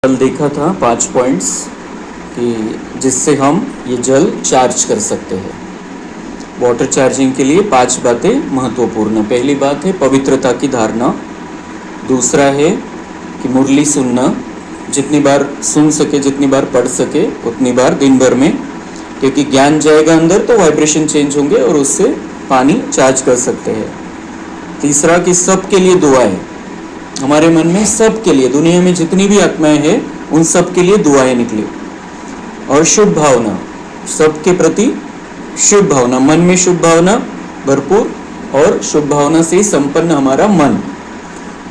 कल देखा था 5 पॉइंट्स कि जिससे हम ये जल चार्ज कर सकते हैं। वाटर चार्जिंग के लिए 5 बातें महत्वपूर्ण। पहली बात है पवित्रता की धारणा। दूसरा है कि मुरली सुनना, जितनी बार सुन सके, जितनी बार पढ़ सके उतनी बार दिन भर में, क्योंकि ज्ञान जाएगा अंदर तो वाइब्रेशन चेंज होंगे और उससे पानी चार्ज कर सकते हैं। तीसरा कि सबके लिए दुआएं, हमारे मन में सबके लिए, दुनिया में जितनी भी आत्माएं हैं उन सब के लिए दुआएं निकली। और शुभ भावना, सबके प्रति शुभ भावना, मन में शुभ भावना भरपूर और शुभ भावना से संपन्न हमारा मन।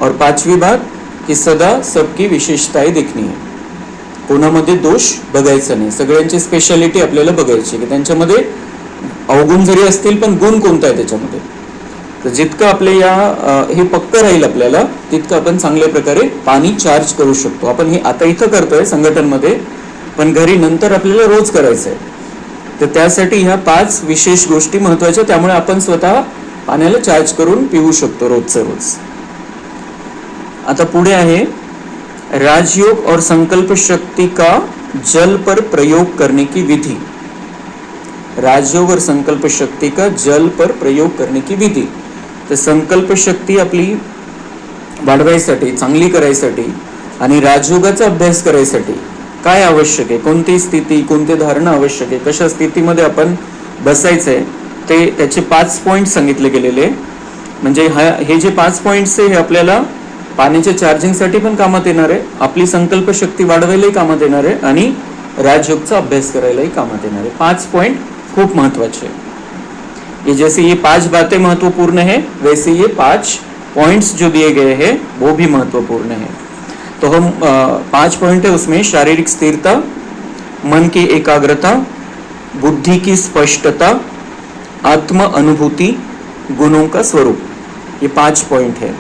और 5वी बात की सदा सबकी विशेषताएं देखनी आहे, कोणामध्ये दोष बघायचा नाही, सगळ्यांची स्पेशालिटी आपल्याला बघायची की त्यांच्यामध्ये अवगुण जरी असतील पण गुण कोणता आहे त्याच्यामध्ये। तर जितकं आपले हे पक्क राहील आपल्याला तितकं आपण चांगल्या प्रकारे पाणी चार्ज करू शकतो। आपण हे आता इथं करतोय संघटनमध्ये, पण घरी नंतर आपल्याला रोज करायचं आहे। तर त्यासाठी ह्या 5 विशेष गोष्टी महत्त्वाच्या, त्यामुळे आपण स्वतः पाण्याला चार्ज करून पिऊ शकतो रोजचं रोज। आता पुढे आहे राजयोग और संकल्प शक्ति का जल पर प्रयोग करने की विधि। राजयोग और संकल्प शक्ति का जल पर प्रयोग करने की विधि। तर संकल्प शक्ती आपली वाढवायसाठी, चांगली करायसाठी आणि राजयोगाचा अभ्यास करायसाठी काय आवश्यक आहे, कोणती स्थिती, कोणते धारणा आवश्यक आहे, कशा स्थितीमध्ये आपण बसायचंय, ते त्याचे 5 पॉइंट सांगितले गेलेले। म्हणजे हे जे 5 पॉइंट्स आहे हे आपल्याला पाण्याच्या चार्जिंगसाठी पण कामात येणार आहे, आपली संकल्प शक्ती वाढवायलाही कामात येणार आहे आणि राजयोगचा अभ्यास करायलाही कामात येणार आहे। 5 पॉइंट खूब महत्वाचे हैं। ये जैसे ये 5 बातें महत्वपूर्ण है, वैसे ये 5 पॉइंट्स जो दिए गए हैं वो भी महत्वपूर्ण है। तो हम 5 पॉइंट है, उसमें शारीरिक स्थिरता, मन की एकाग्रता, बुद्धि की स्पष्टता, आत्म अनुभूति, गुणों का स्वरूप, ये 5 पॉइंट है।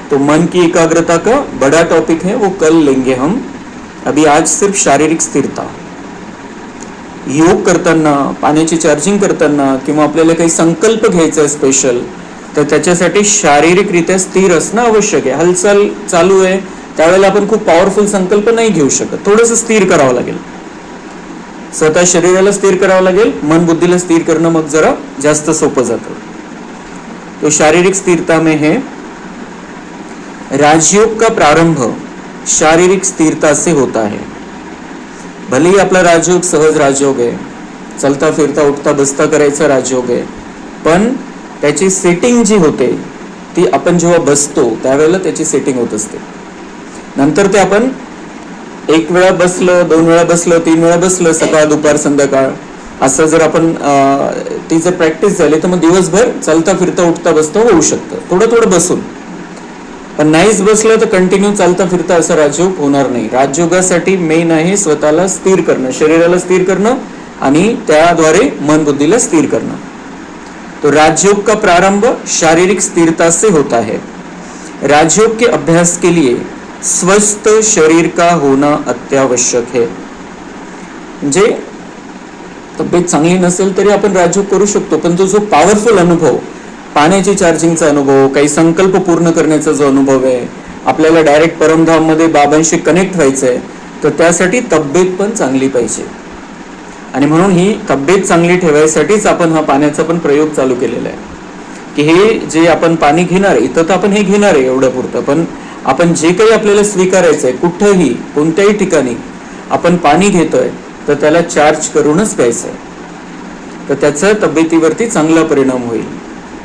तो मन की एकाग्रता का बड़ा टॉपिक है, वो कल लेंगे हम। अभी आज सिर्फ शारीरिक स्थिरता। योग करताना, पाण्याची चार्जिंग करताना किंवा आपल्याला काही संकल्प घ्यायचा आहे स्पेशल, तर त्याच्यासाठी शारीरिकरित्या स्थिर असणं आवश्यक आहे। हालचाल चालू आहे त्यावेळेला आपण खूप पॉवरफुल संकल्प नाही घेऊ शकत, थोडंसं स्थिर करावं लागेल, स्वतः शरीराला स्थिर करावं लागेल, मन बुद्धीला स्थिर करणं मग जरा जास्त सोपं जातं। तो शारीरिक स्थिरता में है। राजयोग का प्रारंभ शारीरिक स्थिरता से होता है। भले ही आपला राजयोग सहज राजयोग आहे, चलता फिरता उठता बसता करायचा राजयोग आहे, पण त्याची सेटिंग जी होते ती आपण जेव्हा बसतो त्यावेळेला त्याची सेटिंग होत असते। नंतर ते आपण 1 वेळा बसलं, 2 वेळा बसलं, 3 वेळा बसलं, सकाळ दुपार संध्याकाळ असं जर आपण ती जर प्रॅक्टिस झाली तर मग दिवसभर चलता फिरता उठता बसता होऊ शकतं, थोडं थोडं बसून। पण नाहीच बसलं तर कंटिन्यू चालता फिरता असं राजयोग होणार नाही। राजयोगासाठी मेन आहे स्वतःला स्थिर करणं, शरीराला स्थिर करणं आणि त्याद्वारे मन बुद्धीला स्थिर करणं। तो राजयोग का प्रारंभ शारीरिक स्थिरता से होता है। राजयोग के अभ्यास के लिए स्वस्थ शरीर का होना अत्यावश्यक है। म्हणजे तब्येत चांगली नसेल तरी आपण राजयोग करू शकतो, पण तो जो पॉवरफुल अनुभव, पाण्याची चार्जिंगचा अनुभव, काही संकल्प पूर्ण करण्याचा जो अनुभव आहे, आपल्याला डायरेक्ट परमधाममध्ये बाबांशी कनेक्ट व्हायचं आहे, तर त्यासाठी तब्येत पण चांगली पाहिजे। आणि म्हणून ही तब्येत चांगली ठेवायसाठीच आपण हा पाण्याचा पण प्रयोग चालू केलेला आहे की हे जे आपण पाणी घेणार आहे, इथं तर आपण हे घेणार आहे एवढं पुरतं, पण आपण जे काही आपल्याला स्वीकारायचं आहे, कुठंही कोणत्याही ठिकाणी आपण पाणी घेतोय तर त्याला चार्ज करूनच प्यायचं आहे, तर त्याचा तब्येतीवरती चांगला परिणाम होईल।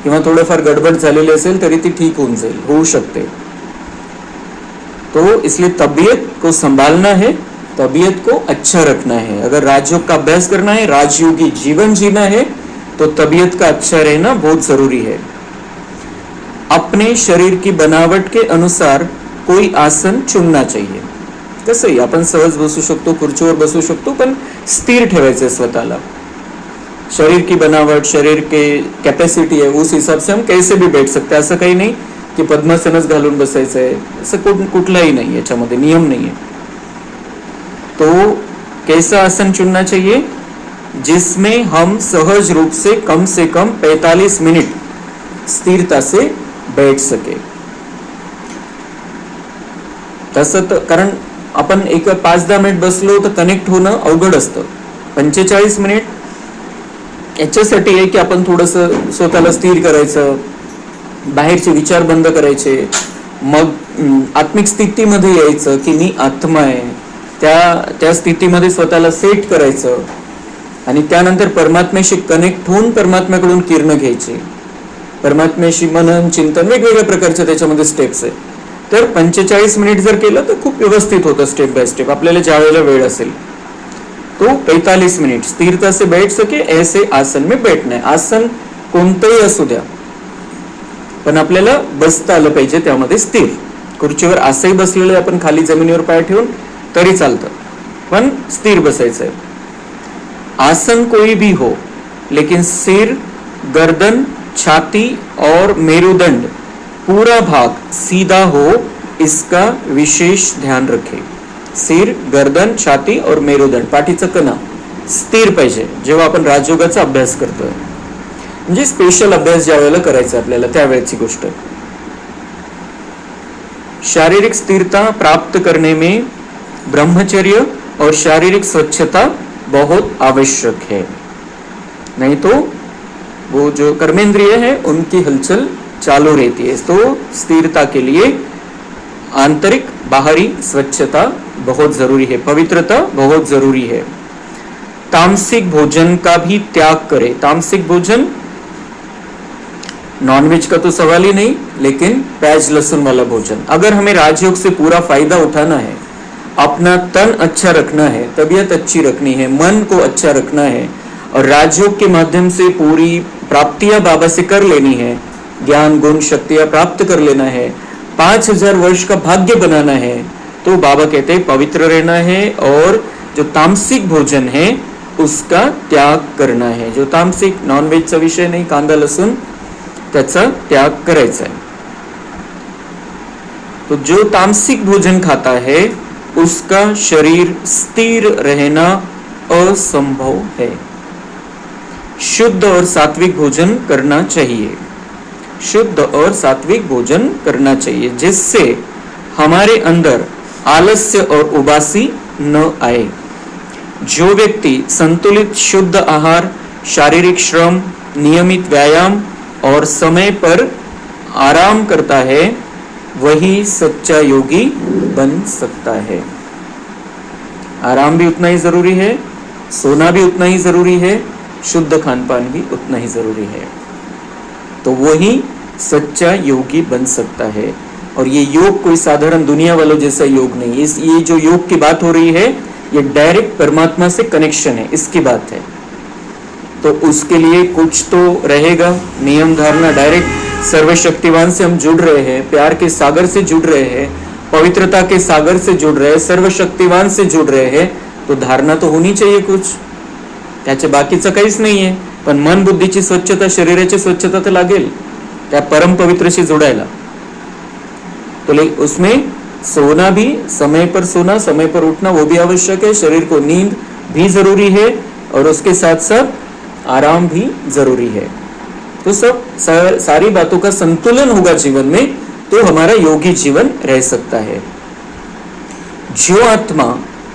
किंवा थोडंफार गडबड झालेली असेल तरी ती ठीक होऊन जाईल, होऊ शकते। तो इसलिए तबीयत को संभालना है, तबीयत को अच्छा रखना है। अगर राजयोग का अभ्यास करना है, राजयोगी जीवन जीना है, तो तबीयत का अच्छा रहना बहुत जरूरी है। अपने शरीर की बनावट के अनुसार कोई आसन चुनना चाहिए। कसंही आपण सहज बसू शकतो, खुर्चीवर बसू शकतो, पण स्थिर ठेवायचं स्वतःला। शरीर की बनावट, शरीर के कैपेसिटी है, उस हिसाब से हम कैसे भी बैठ सकते हैं। असं काही नाही की पद्मासनच घालून बसायचं आहे, असं कुठलाही नाही, याच्यामध्ये नियम नाही है। तो कैसा आसन चुनना चाहिए जिसमें हम सहज रूप से कम 45 मिनट स्थिरता से बैठ सके। तसं तर कारण आपण एक 5-10 मिनिट बसलो तर कनेक्ट होणं अवघड असतं. 45 मिनिट याच्यासाठी आहे की आपण थोडंसं स्वतःला स्थिर करायचं, बाहेरचे विचार बंद करायचे, मग आत्मिक स्थितीमध्ये यायचं की मी आत्मा आहे, त्या स्थितीमध्ये स्वतःला सेट करायचं आणि त्यानंतर परमात्म्याशी कनेक्ट होऊन परमात्म्याकडून किरणं घ्यायची. परमात्म्याशी मनन चिंतन वेगवेगळ्या प्रकारच्या त्याच्यामध्ये स्टेप्स आहे. तर 45 मिनिट जर केलं तर खूप व्यवस्थित होतं स्टेप बाय स्टेप. आपल्याला ज्या वेळेला वेळ असेल तो 45 मिनिट स्थिरता से बैठ सके ऐसे आसन में बैठना है. आसन कोणतंही असू द्या पण आपल्याला बसता आलं पाहिजे त्यामध्ये स्थिर. खुर्चीवर असंही बसलेलं आपण खाली जमिनीवर पाय ठेवून तरी चालतं, पण स्थिर बसायचं आहे. आसन कोई भी हो लेकिन सिर, गर्दन, छाती और मेरुदंड पूरा भाग सीधा हो, इसका विशेष ध्यान रखें. सिर, गर्दन, छाती और मेरुदंड, पाठीचा कणा स्थिर पाहिजे जेव्हा आपण राजयोगाचा अभ्यास करतोय. म्हणजे स्पेशल अभ्यास ज्या वेळेला करायचा आपल्याला त्यावेळेची गोष्ट. शारीरिक स्थिरता प्राप्त करने में ब्रह्मचर्य और शारीरिक स्वच्छता बहुत आवश्यक है, नहीं तो वो जो कर्मेंद्रिय है उनकी हलचल चालू रहती है. तो स्थिरता के लिए आंतरिक बाहरी स्वच्छता बहुत जरूरी है, पवित्रता बहुत जरूरी है. तामसिक भोजन का भी त्याग करें. तामसिक भोजन नॉनवेज का तो सवाल ही नहीं, लेकिन प्याज लहसुन वाला भोजन. अगर हमें राजयोग से पूरा फायदा उठाना है, अपना तन अच्छा रखना है, तबीयत अच्छी रखनी है, मन को अच्छा रखना है और राजयोग के माध्यम से पूरी प्राप्तियां बाबा से कर लेनी है, ज्ञान गुण शक्तियां प्राप्त कर लेना है, 5000 वर्ष का भाग्य बनाना है, तो बाबा कहते हैं पवित्र रहना है और जो तामसिक भोजन है उसका त्याग करना है. जो तामसिक नॉनव्हेजचा विषय नहीं, कांदा लसूण त्याचा त्याग करायचा है. तो जो तामसिक भोजन खाता है उसका शरीर स्थिर रहना असंभव है. शुद्ध और सात्विक भोजन करना चाहिए. शुद्ध और सात्विक भोजन करना चाहिए जिससे हमारे अंदर आलस्य और उबासी न आए. जो व्यक्ति संतुलित शुद्ध आहार, शारीरिक श्रम, नियमित व्यायाम और समय पर आराम करता है वही सच्चा योगी बन सकता है. आराम भी उतना ही जरूरी है, सोना भी उतना ही जरूरी है, शुद्ध खान पान भी उतना ही जरूरी है. तो वही सच्चा योगी बन सकता है. और ये योग कोई साधारण दुनिया वालों जैसा योग नहीं. ये जो योग की बात हो रही है ये डायरेक्ट परमात्मा से कनेक्शन है, इसकी बात है. तो उसके लिए कुछ तो रहेगा, नियम धारणा. डायरेक्ट सर्वशक्तिवान से हम जुड़ रहे हैं, प्यार के सागर से जुड़ रहे हैं, पवित्रता के सागर से जुड़ रहे हैं, सर्वशक्तिवान से जुड़ रहे हैं, तो धारणा तो होनी चाहिए कुछ. त्याचे बाकीचं काहीच नाहीये, पण मन बुद्धीची स्वच्छता, शरीराची स्वच्छता तर लागेल त्या परम पवित्रशी जोडायला. तो उसमें सोना भी, समय पर सोना, समय पर उठना वो भी आवश्यक है. शरीर को नींद भी जरूरी है और उसके साथ साथ आराम भी जरूरी है. तो सब सारी बातों का संतुलन होगा जीवन में, तो हमारा योगी जीवन रह सकता है. जो आत्मा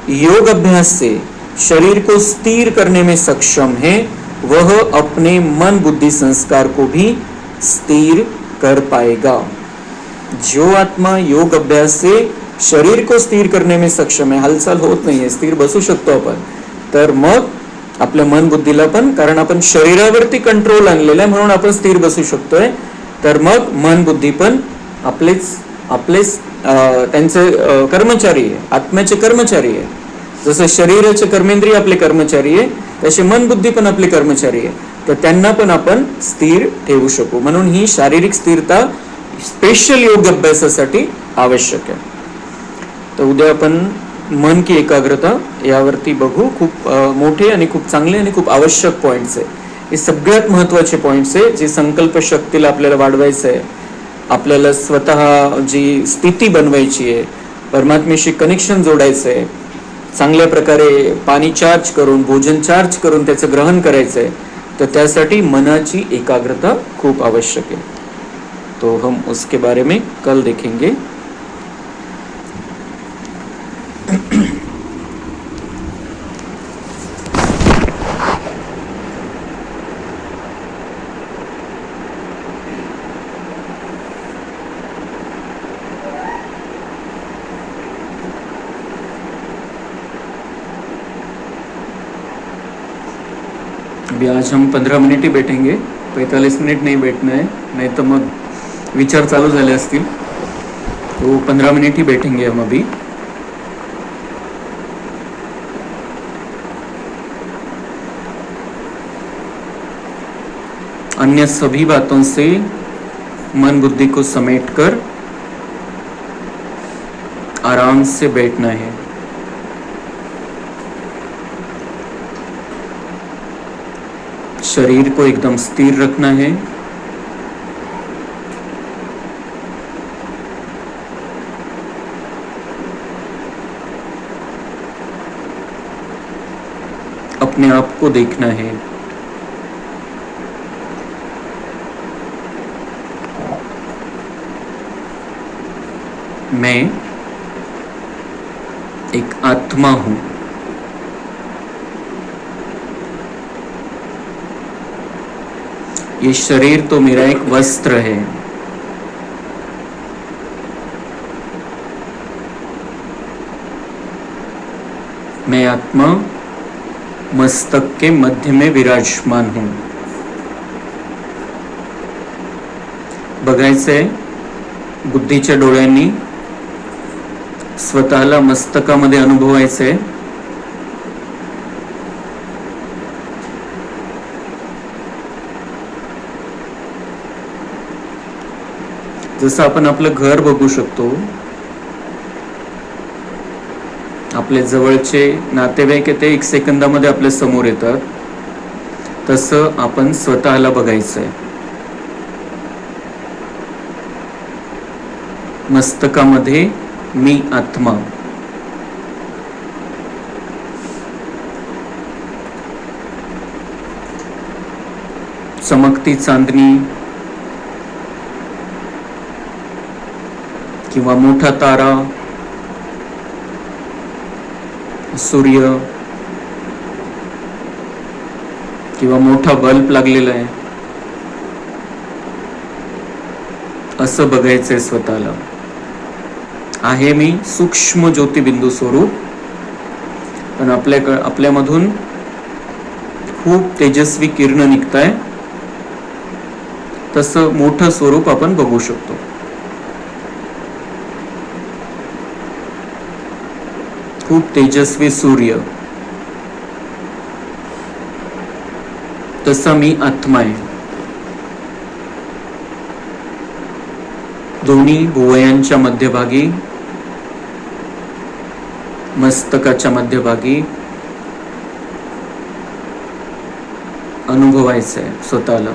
योग अभ्यास से शरीर को स्थिर करने में सक्षम है वह अपने मन बुद्धि संस्कार को भी स्थिर कर पाएगा. जो आत्मा योग अभ्यास से शरीर को स्थिर करने में सक्षम है, हालचाल होत नाहीये, स्थिर बसू शकतो आपण, तर मग आपल्या मन बुद्धीला पण, कारण आपण शरीरावरती कंट्रोल आणलेला आहे म्हणून आपण स्थिर बसू शकतोय, तर मग मन बुद्धी पण आपलेच त्यांचे कर्मचारी आहे, आत्म्याचे कर्मचारी आहे. जसं शरीराचे कर्मेंद्रिय आपले कर्मचारी आहे तसे मन बुद्धी पण आपले कर्मचारी आहे. तर त्यांना पण आपण स्थिर ठेवू शकू. म्हणून ही शारीरिक स्थिरता स्पेशल योग अभ्यासासाठी आवश्यक आहे. तर उद्या आपण मन की एकाग्रता यावरती बघू. खूप मोठे आणि खूप चांगले आणि खूप आवश्यक पॉइंट्स आहे. हे सगळ्यात महत्त्वाचे पॉइंट्स आहे जे संकल्प शक्तीला आपल्याला वाढवायचं आहे, आपल्याला स्वतः जी स्थिती बनवायची आहे, परमात्म्याशी कनेक्शन जोडायचं आहे, चांगल्या प्रकारे पाणी चार्ज करून, भोजन चार्ज करून त्याचं ग्रहण करायचं आहे. तर त्यासाठी मनाची एकाग्रता खूप आवश्यक आहे. तो हम उसके बारे में कल देखेंगे. अभी आज हम 15 मिनिट ही बैठेंगे, 45 मिनिट नहीं बैठना है, नहीं तो मग विचार चालू झाले असतील. तो 15 मिनिट ही बैठेंगे हम अभी. अन्य सभी बातों से मन बुद्धि को समेटकर आराम से बैठना है. शरीर को एकदम स्थिर रखना है. अपने आप को देखना है. मैं एक आत्मा हूं. ये शरीर तो मेरा एक वस्त्र है. मैं आत्मा मस्तक के मध्य में विराजमान हूं. बघायचंय बुद्धीच्या डोळ्यांनी स्वतःला मस्तकामध्ये अनुभवायचंय. जसं आपण आपलं घर बघू शकतो, आपले जवळचे नातेवाईक ते 1 सेकंदामध्ये आपल्या समोर येतात, तसं आपण स्वतःला बघायचंय. मस्तकामध्ये मी आत्मा. चमकती चांदणी किंवा मोठा तारा, सूर्य किंवा मोठा बल्ब लागलेला आहे, असं बघायचंय स्वतःला. आहे मी सूक्ष्म ज्योतिबिंदू स्वरूप, पण आपल्यामधून खूप तेजस्वी किरण निघताय, तसं मोठं स्वरूप आपण बघू शकतो. खूप तेजस्वी सूर्य, तसा मी आत्मा आहे. दोन्ही भुवयांच्या मध्यभागी, मस्तकाच्या मध्यभागी अनुभवायचंय स्वतःला.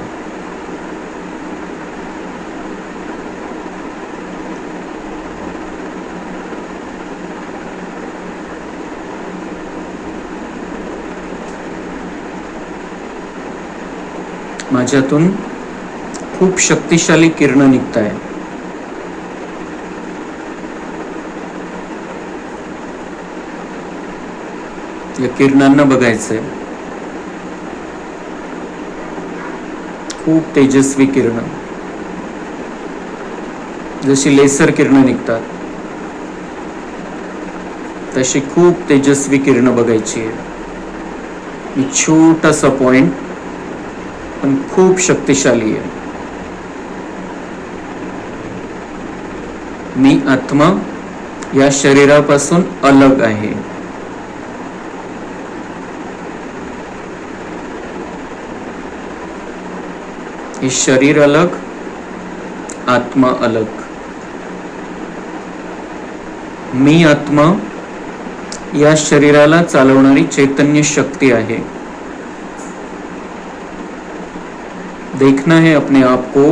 माझ्यातून खूप शक्तिशाली किरण निघताय. या किरणांना बघायचंय. खूप तेजस्वी किरण, जशी लेसर किरण निघतात तशी खूप तेजस्वी किरण बघायची आहे. मी छोटासा पॉइंट पण खूप शक्तिशाली आहे. मी आत्मा या शरीरापासून अलग आहे. ये शरीर अलग, आत्मा अलग. मी आत्मा या शरीराला चालवणारी चैतन्य शक्ति आहे. देखना है अपने आप को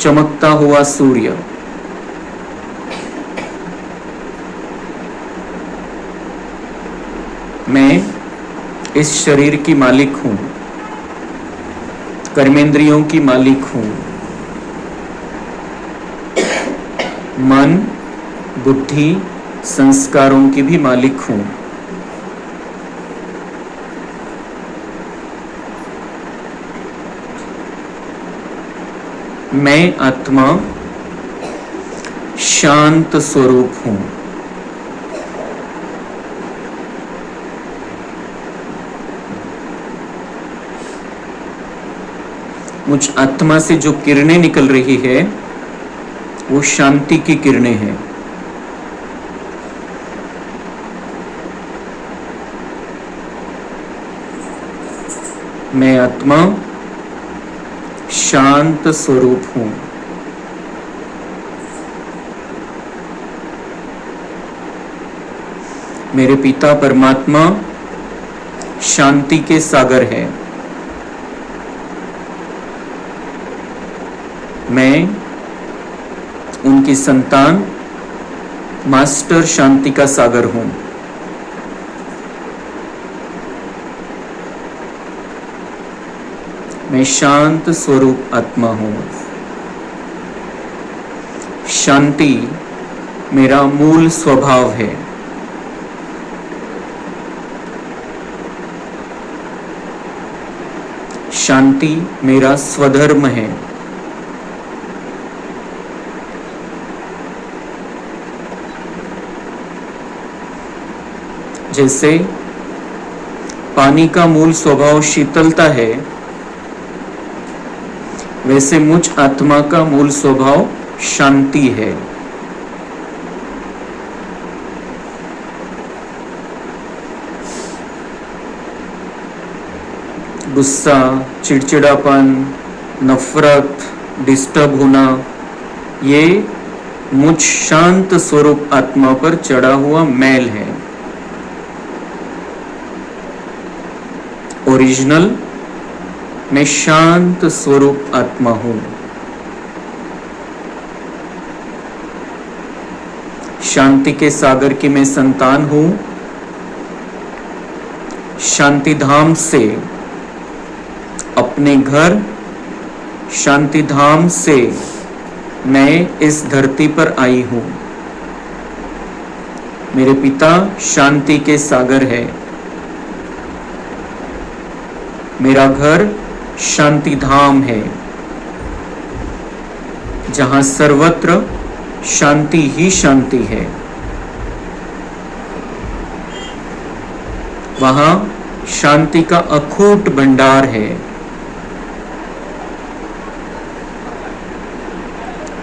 चमकता हुआ सूर्य. मैं इस शरीर की मालिक हूं, कर्मेंद्रियों की मालिक हूं, मन, बुद्धि, संस्कारों की भी मालिक हूं. मैं आत्मा शांत स्वरूप हूं. मुझ आत्मा से जो किरणें निकल रही है वो शांति की किरणें हैं। मैं आत्मा शांत स्वरूप हूं। मेरे पिता परमात्मा शांति के सागर है। मैं उनकी संतान मास्टर शांति का सागर हूं। मैं शांत स्वरूप आत्मा हूं। शांति मेरा मूल स्वभाव है। शांति मेरा स्वधर्म है। जैसे पानी का मूल स्वभाव शीतलता है, वैसे मुझ आत्मा का मूल स्वभाव शांति है। गुस्सा, चिड़चिड़ापन, नफरत, डिस्टर्ब होना, ये मुझ शांत स्वरूप आत्मा पर चढ़ा हुआ मैल है। ओरिजिनल मैं शांत स्वरूप आत्मा हूं। शांति के सागर की मैं संतान हूं। शांति धाम से अपने घर, शांति धाम से मैं इस धरती पर आई हूं। मेरे पिता शांति के सागर है। मेरा घर शांति धाम है, जहां सर्वत्र शांति ही शांति है। वहां शांति का अखूट भंडार है।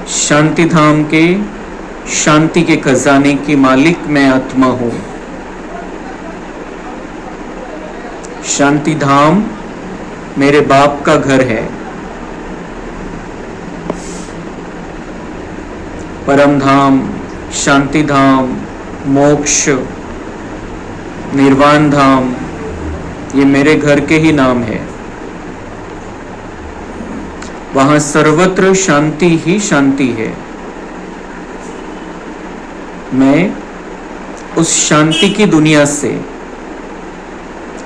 शांति धाम के शांति के खजाने की मालिक मैं आत्मा हूं। शांति धाम मेरे बाप का घर है। परम धाम, शांति धाम, मोक्ष, निर्वाण धाम, ये मेरे घर के ही नाम है। वहां सर्वत्र शांति ही शांति है। मैं उस शांति की दुनिया से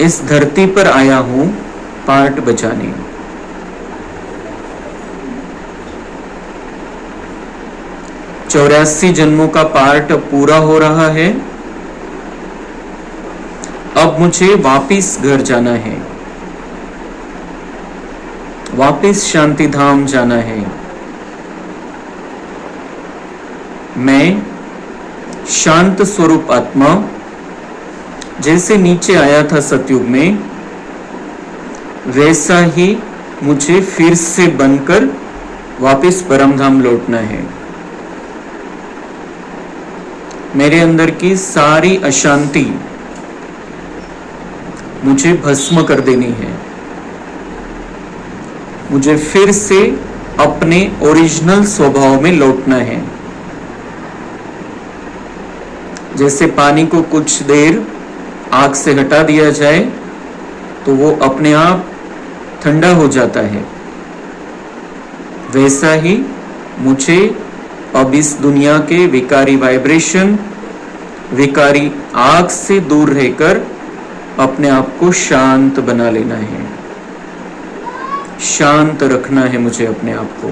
इस धरती पर आया हूं पार्ट बजाने। चौरासी जन्मों का पार्ट पूरा हो रहा है। अब मुझे वापिस घर जाना है, वापिस शांति धाम जाना है। मैं शांत स्वरूप आत्मा जैसे नीचे आया था सतयुग में, वैसा ही मुझे फिर से बनकर वापिस परमधाम लौटना है। मेरे अंदर की सारी अशांति मुझे भस्म कर देनी है। मुझे फिर से अपने ओरिजिनल स्वभाव में लौटना है। जैसे पानी को कुछ देर आग से हटा दिया जाए तो वो अपने आप ठंडा हो जाता है, वैसा ही मुझे अब इस दुनिया के विकारी वाइब्रेशन, विकारी आग से दूर रहकर अपने आप को शांत बना लेना है। शांत रखना है मुझे अपने आप को,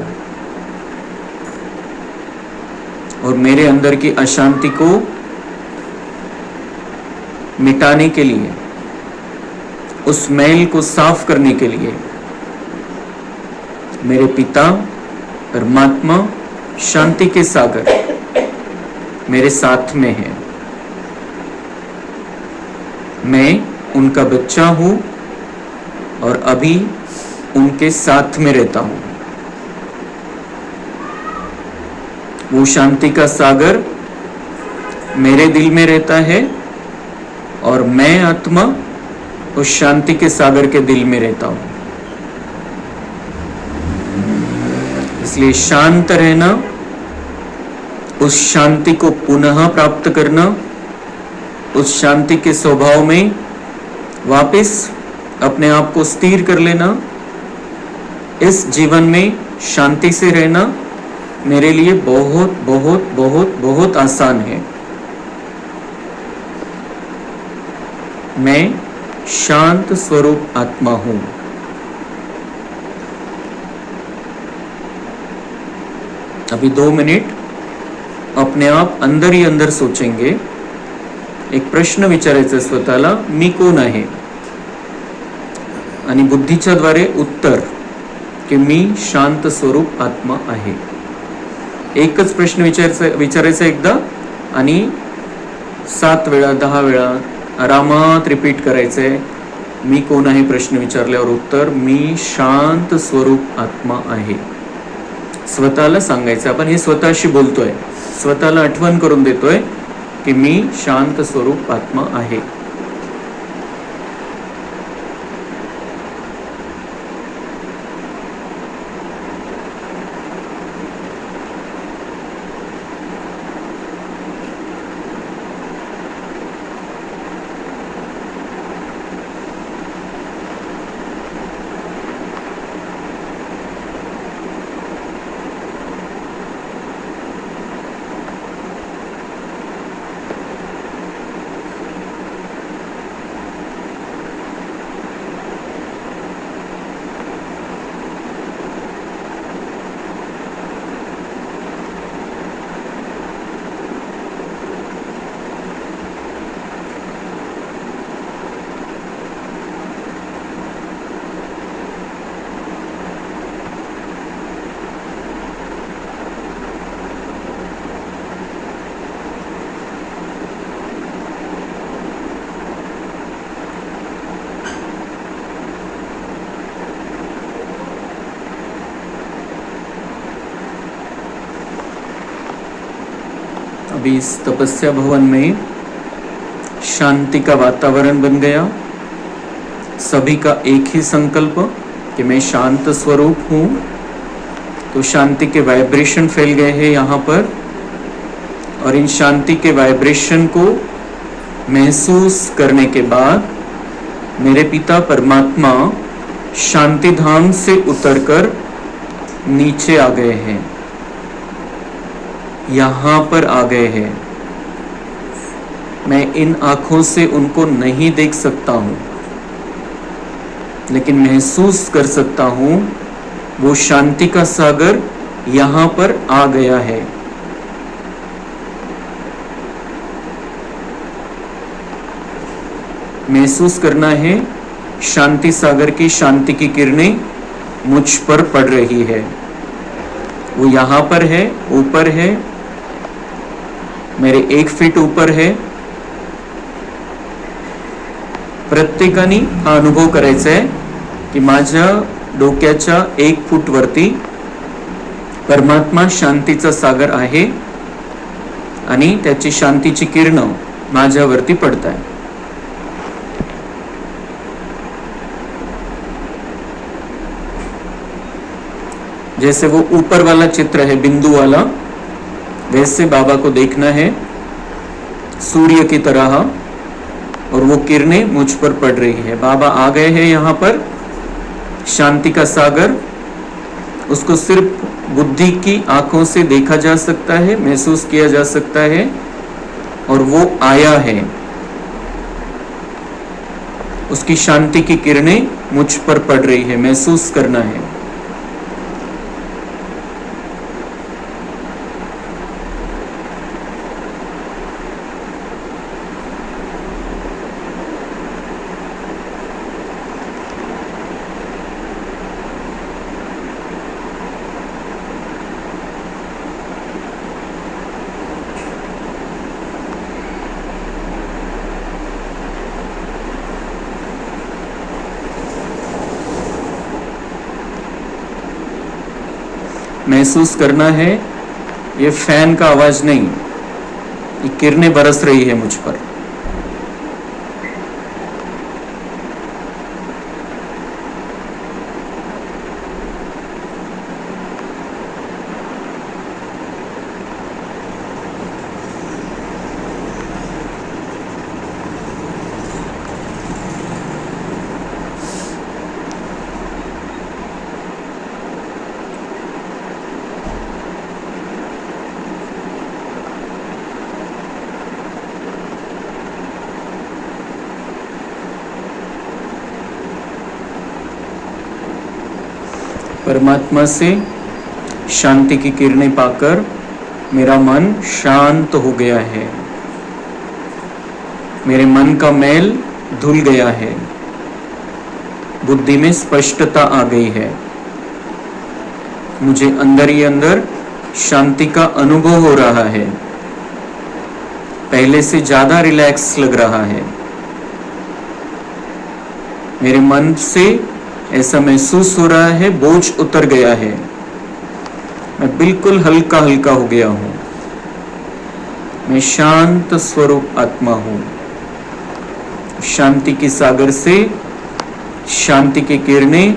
और मेरे अंदर की अशांति को मिटाने के लिए, उस मैल को साफ करने के लिए मेरे पिता परमात्मा शांति के सागर मेरे साथ में है। मैं उनका बच्चा हूं और अभी उनके साथ में रहता हूं। वो शांति का सागर मेरे दिल में रहता है और मैं आत्मा उस शांति के सागर के दिल में रहता हूं। इसलिए शांत रहना, उस शांति को पुनः प्राप्त करना, उस शांति के स्वभाव में वापस अपने आप को स्थिर कर लेना, इस जीवन में शांति से रहना मेरे लिए बहुत बहुत बहुत बहुत आसान है। मैं शांत स्वरूप आत्मा हूं। अभी 2 मिनट अपने आप अंदर ही अंदर सोचेंगे, एक प्रश्न विचारायचा स्वतःला, मी कोण आहे, आणि बुद्धीच्या द्वारे उत्तर की मी शांत स्वरूप आत्मा आहे। एकच प्रश्न विचारायचा एकदा आणि 7 वेळा 10 वेळा आरामात रिपीट करायचंय। मी कोण आहे प्रश्न विचारल्यावर उत्तर मी शांत स्वरूप आत्मा आहे। स्वतःला सांगायचं, आपण हे स्वतःशी बोलतोय, स्वतःला आठवण करून देतोय की मी शांत स्वरूप आत्मा आहे। अभी इस तपस्या भवन में शांति का वातावरण बन गया। सभी का एक ही संकल्प कि मैं शांत स्वरूप हूँ। तो शांति के वाइब्रेशन फैल गए हैं यहाँ पर, और इन शांति के वाइब्रेशन को महसूस करने के बाद मेरे पिता परमात्मा शांति धाम से उतरकर नीचे आ गए हैं, यहाँ पर आ गए हैं। मैं इन आँखों से उनको नहीं देख सकता हूँ, लेकिन महसूस कर सकता हूँ वो शांति का सागर यहाँ पर आ गया है। महसूस करना है शांति सागर की शांति की किरणें मुझ पर पड़ रही है। वो यहाँ पर है, ऊपर है, मेरे 1 फीट ऊपर है। प्रत्येकाने हा अनुभव करायचा आहे की माझ्या डोक्याच्या 1 फूट वरती परमात्मा शांतीचा सागर आहे आणि त्याची शांतीची किरणं माझ्यावरती पडताय। जैसे वो ऊपर वाला चित्र है बिंदु वाला, वैसे बाबा को देखना है सूर्य की तरह, और वो किरणें मुझ पर पड़ रही है। बाबा आ गए हैं यहाँ पर, शांति का सागर, उसको सिर्फ बुद्धि की आंखों से देखा जा सकता है, महसूस किया जा सकता है, और वो आया है। उसकी शांति की किरणें मुझ पर पड़ रही है, महसूस करना है। महसूस करना है ये फैन का आवाज नहीं, ये किरणें बरस रही है मुझ पर। परमात्मा से शांति की किरणें पाकर मेरा मन शांत हो गया है, मेरे मन का मैल धुल गया है, बुद्धि में स्पष्टता आ गई है, मुझे अंदर ही अंदर शांति का अनुभव हो रहा है, पहले से ज्यादा रिलैक्स लग रहा है। मेरे मन से ऐसा महसूस हो रहा है बोझ उतर गया है, मैं बिल्कुल हल्का हल्का हो गया हूं, मैं शांत स्वरूप आत्मा हूं। शांति के सागर से शांति की किरणें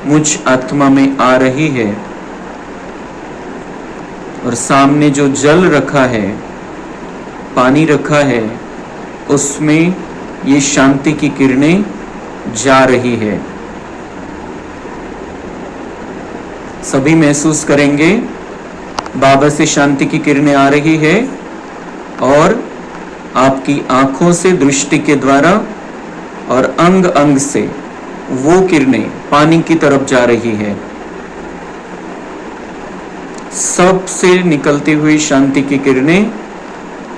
मुझ आत्मा में आ रही है और सामने जो जल रखा है, पानी रखा है, उसमें ये शांति की किरणें जा रही है। सभी महसूस करेंगे बाबा से शांति की किरणें आ रही है और आपकी आंखों से दृष्टि के द्वारा और अंग अंग से वो किरणें पानी की तरफ जा रही है। सबसे निकलती हुई शांति की किरणें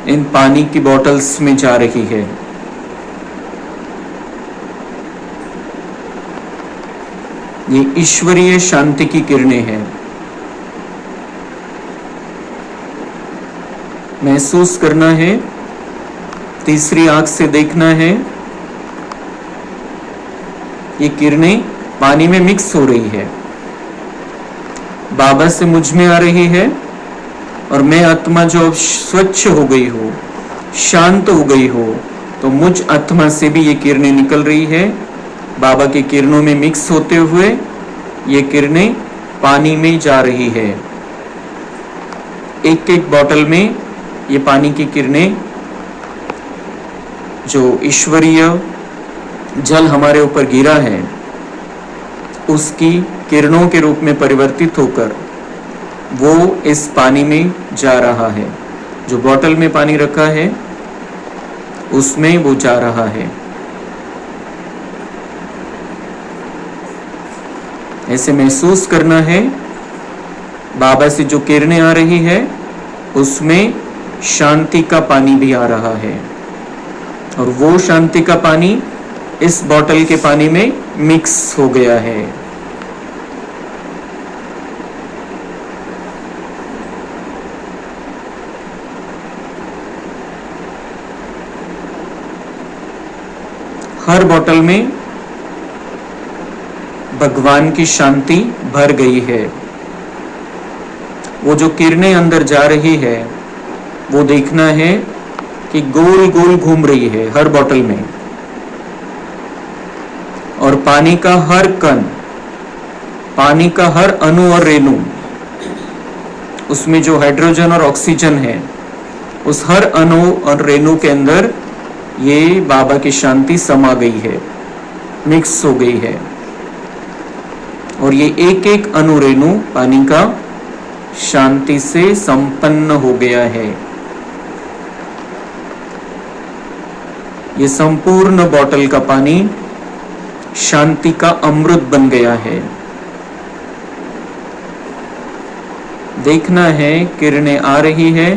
इन पानी की बॉटल्स में जा रही है। ये ईश्वरीय शांति की किरणें हैं। महसूस करना है, तीसरी आंख से देखना है, ये किरणें पानी में मिक्स हो रही है, बाबा से मुझ में आ रही है और मैं आत्मा जो अब स्वच्छ हो गई हो, शांत हो गई हो, तो मुझ आत्मा से भी ये किरणें निकल रही है। बाबा की किरणों में मिक्स होते हुए ये किरणें पानी में जा रही है। एक एक बोतल में ये पानी की किरणें जो ईश्वरीय जल हमारे ऊपर गिरा है उसकी किरणों के रूप में परिवर्तित होकर वो इस पानी में जा रहा है। जो बोतल में पानी रखा है उसमें वो जा रहा है। ऐसे महसूस करना है बाबा से जो किरणें आ रही है उसमें शांति का पानी भी आ रहा है और वो शांति का पानी इस बोतल के पानी में मिक्स हो गया है। हर बोतल में भगवान की शांति भर गई है। वो जो किरणें अंदर जा रही है वो देखना है कि गोल गोल घूम रही है हर बोतल में और पानी का हर कण, पानी का हर अणु और रेणु, उसमें जो हाइड्रोजन और ऑक्सीजन है उस हर अणु और रेणु के अंदर ये बाबा की शांति समा गई है, मिक्स हो गई है और ये एक एक अणु रेणु पानी का शांति से संपन्न हो गया है। ये संपूर्ण बोतल का पानी शांति का अमृत बन गया है। देखना है किरणें आ रही है,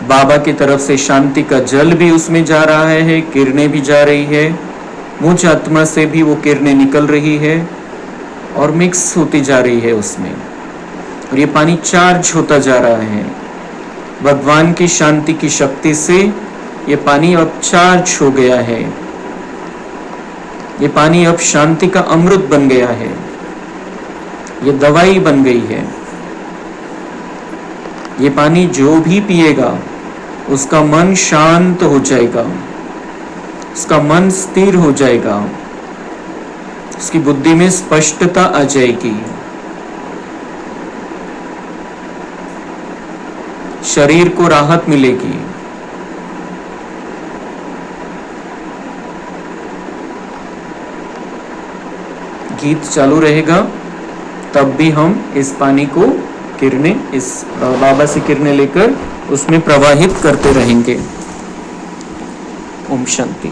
बाबा की तरफ से शांति का जल भी उसमें जा रहा है, किरणें भी जा रही है, मुझ आत्मा से भी वो किरणें निकल रही है और मिक्स होती जा रही है उसमें और ये पानी चार्ज होता जा रहा है। भगवान की शांति की शक्ति से ये पानी अब चार्ज हो गया है। ये पानी अब शांति का अमृत बन गया है, ये दवाई बन गई है। ये पानी जो भी पिएगा उसका मन शांत हो जाएगा, उसका मन स्थिर हो जाएगा, उसकी बुद्धि में स्पष्टता आ जाएगी, शरीर को राहत मिलेगी। गीत चालू रहेगा तब भी हम इस पानी को किरणें, इस बाबा से किरणें लेकर उसमें प्रवाहित करते रहेंगे। ओम शांति।